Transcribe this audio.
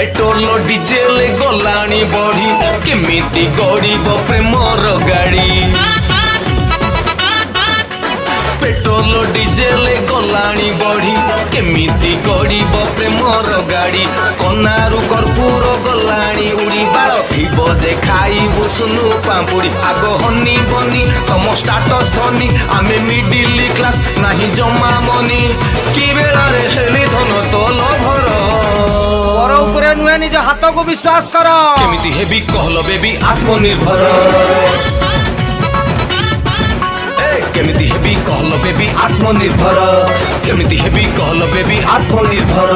petrol diesel गलाणी बढ़ी केमिति गड़ब Premiere गाड़ी पेट्रोल डीजेल गलाणी बढ़ी केमिति गड़ब प्रेमर गाड़ी कनारू कर्पूर गलाणी उड़ी बाल थीब जे खाइबु सुनु पापुड़ी आग हनी बनी तम स्टाटस धनी आमे मिडिल क्लास नाही जमा मनी कि बेला रे हेली धन तोल भर पर उपरे नुहे निज हाथ को विश्वास कर केमिति हेबी कहलो बेबी आत्मनिर्भर केमिति हेबी कहलो बेबी आत्मनिर्भर केमिति हेबी कहलो बेबी आत्मनिर्भर